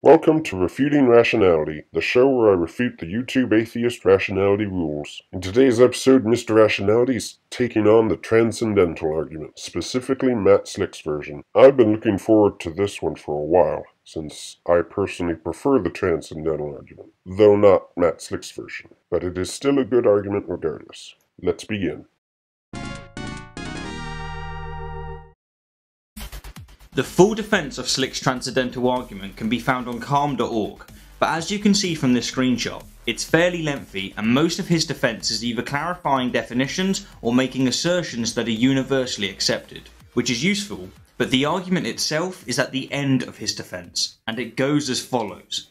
Welcome to Refuting Rationality, the show where I refute the YouTube atheist rationality rules. In today's episode, Mr. Rationality is taking on the transcendental argument, specifically Matt Slick's version. I've been looking forward to this one for a while, since I personally prefer the transcendental argument, though not Matt Slick's version. But it is still a good argument regardless. Let's begin. The full defense of Slick's transcendental argument can be found on calm.org, but as you can see from this screenshot, it's fairly lengthy and most of his defense is either clarifying definitions or making assertions that are universally accepted, which is useful, but the argument itself is at the end of his defense, and it goes as follows.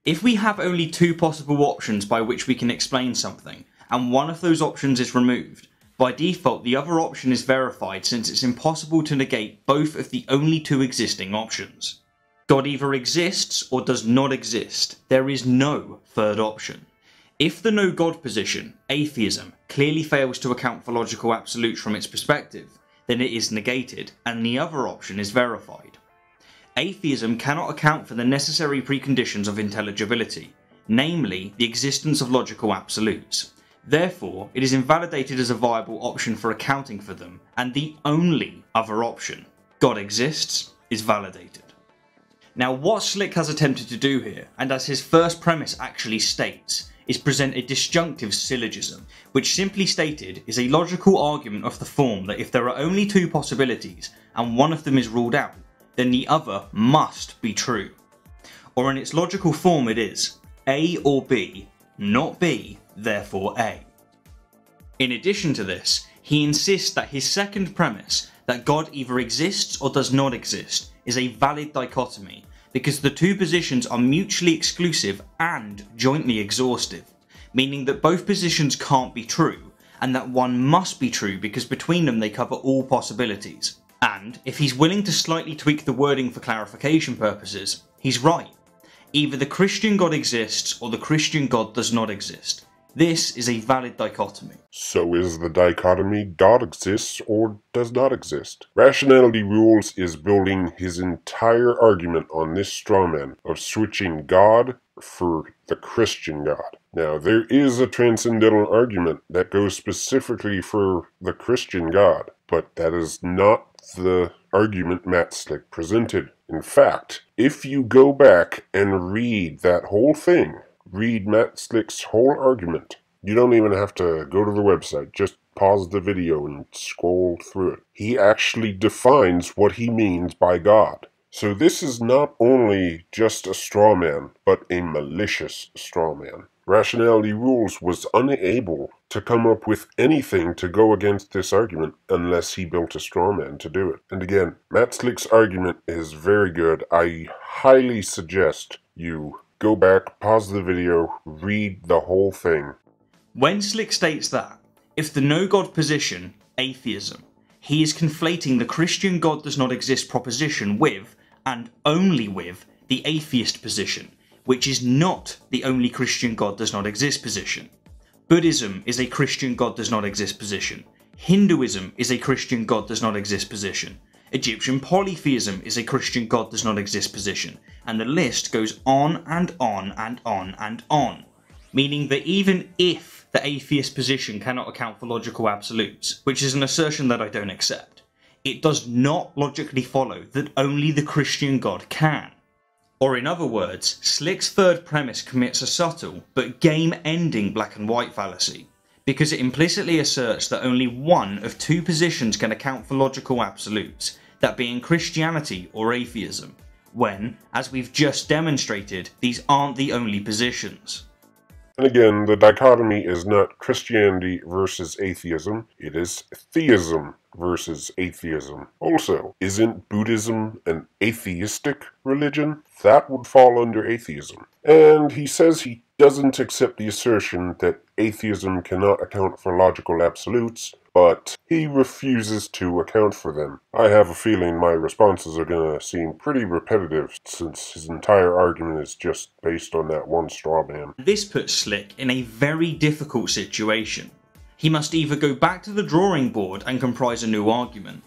If we have only two possible options by which we can explain something, and one of those options is removed, by default, the other option is verified since it's impossible to negate both of the only two existing options. God either exists or does not exist. There is no third option. If the no God position, atheism, clearly fails to account for logical absolutes from its perspective, then it is negated, and the other option is verified. Atheism cannot account for the necessary preconditions of intelligibility, namely the existence of logical absolutes. Therefore, it is invalidated as a viable option for accounting for them, and the only other option, God exists, is validated. Now, what Slick has attempted to do here, and as his first premise actually states, is present a disjunctive syllogism, which simply stated is a logical argument of the form that if there are only two possibilities, and one of them is ruled out, then the other must be true. Or in its logical form it is, A or B, not B, therefore A. In addition to this, he insists that his second premise, that God either exists or does not exist, is a valid dichotomy, because the two positions are mutually exclusive and jointly exhaustive, meaning that both positions can't be true, and that one must be true because between them they cover all possibilities. And, if he's willing to slightly tweak the wording for clarification purposes, he's right. Either the Christian God exists or the Christian God does not exist. This is a valid dichotomy. So is the dichotomy God exists or does not exist? Rationality Rules is building his entire argument on this strawman of switching God for the Christian God. Now, there is a transcendental argument that goes specifically for the Christian God, but that is not the argument Matt Slick presented. In fact, if you go back and read that whole thing, read Matt Slick's whole argument, you don't even have to go to the website, just pause the video and scroll through it. He actually defines what he means by God. So this is not only just a straw man, but a malicious straw man. Rationality Rules was unable to come up with anything to go against this argument unless he built a straw man to do it. And again, Matt Slick's argument is very good. I highly suggest you go back, pause the video, read the whole thing. When Slick states that, if the no God position, atheism, he is conflating the Christian God does not exist proposition with, and only with, the atheist position, which is not the only Christian God does not exist position. Buddhism is a Christian God does not exist position. Hinduism is a Christian God does not exist position. Egyptian polytheism is a Christian God does not exist position. And the list goes on and on and on and on. Meaning that even if the atheist position cannot account for logical absolutes, which is an assertion that I don't accept, it does not logically follow that only the Christian God can. Or in other words, Slick's third premise commits a subtle but game-ending black and white fallacy, because it implicitly asserts that only one of two positions can account for logical absolutes, that being Christianity or atheism, when, as we've just demonstrated, these aren't the only positions. And again, the dichotomy is not Christianity versus atheism, it is theism versus atheism. Also, isn't Buddhism an atheistic religion? That would fall under atheism. And he says he doesn't accept the assertion that atheism cannot account for logical absolutes, but he refuses to account for them. I have a feeling my responses are going to seem pretty repetitive since his entire argument is just based on that one straw man. This puts Slick in a very difficult situation. He must either go back to the drawing board and comprise a new argument,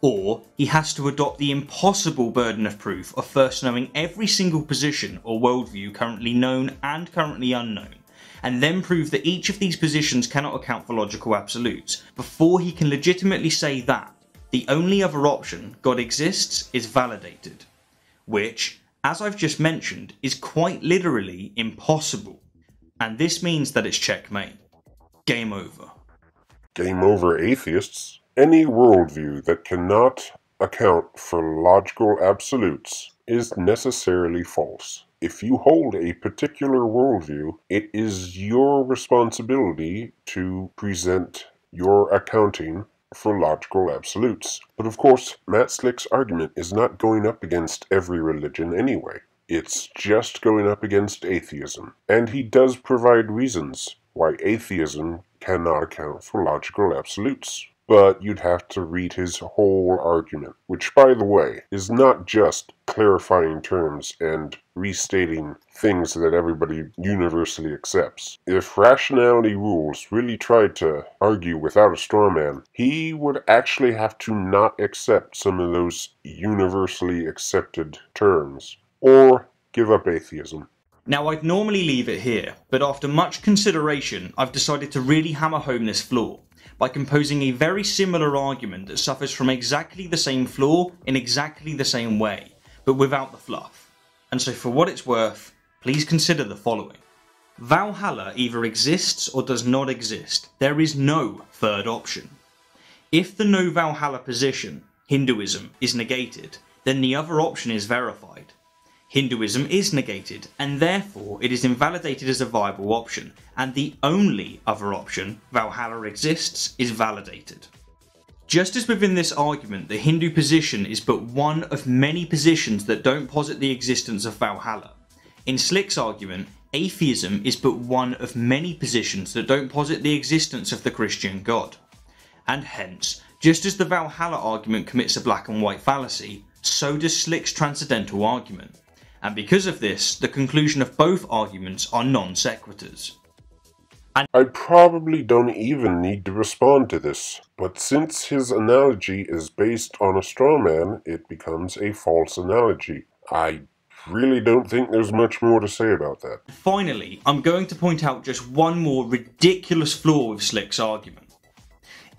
or he has to adopt the impossible burden of proof of first knowing every single position or worldview currently known and currently unknown, and then prove that each of these positions cannot account for logical absolutes, before he can legitimately say that the only other option, God exists, is validated. Which, as I've just mentioned, is quite literally impossible. And this means that it's checkmate. Game over. Game over, atheists. Any worldview that cannot account for logical absolutes is necessarily false. If you hold a particular worldview, it is your responsibility to present your accounting for logical absolutes. But of course, Matt Slick's argument is not going up against every religion anyway. It's just going up against atheism. And he does provide reasons why atheism cannot account for logical absolutes. But you'd have to read his whole argument, which, by the way, is not just clarifying terms and restating things that everybody universally accepts. If Rationality Rules really tried to argue without a straw man, he would actually have to not accept some of those universally accepted terms, or give up atheism. Now, I'd normally leave it here, but after much consideration, I've decided to really hammer home this flaw by composing a very similar argument that suffers from exactly the same flaw in exactly the same way, but without the fluff. And so for what it's worth, please consider the following. Valhalla either exists or does not exist. There is no third option. If the no Valhalla position, Hinduism, is negated, then the other option is verified. Hinduism is negated, and therefore it is invalidated as a viable option, and the only other option, Valhalla exists, is validated. Just as within this argument the Hindu position is but one of many positions that don't posit the existence of Valhalla, in Slick's argument, atheism is but one of many positions that don't posit the existence of the Christian God. And hence, just as the Valhalla argument commits a black and white fallacy, so does Slick's transcendental argument. And because of this, the conclusion of both arguments are non sequiturs. I probably don't even need to respond to this, but since his analogy is based on a straw man, it becomes a false analogy. I really don't think there's much more to say about that. Finally, I'm going to point out just one more ridiculous flaw with Slick's argument.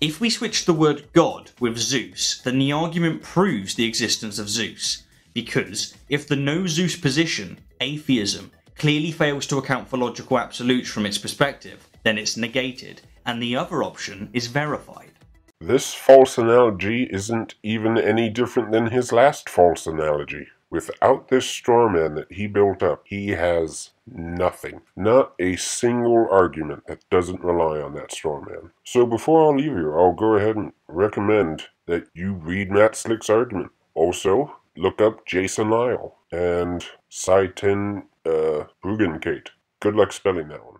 If we switch the word God with Zeus, then the argument proves the existence of Zeus. Because if the no Zeus position, atheism, clearly fails to account for logical absolutes from its perspective, then it's negated, and the other option is verified. This false analogy isn't even any different than his last false analogy. Without this straw man that he built up, he has nothing. Not a single argument that doesn't rely on that straw man. So before I leave you, I'll go ahead and recommend that you read Matt Slick's argument. Also, look up Jason Lisle and Saiten Bruggencate. Good luck spelling that one.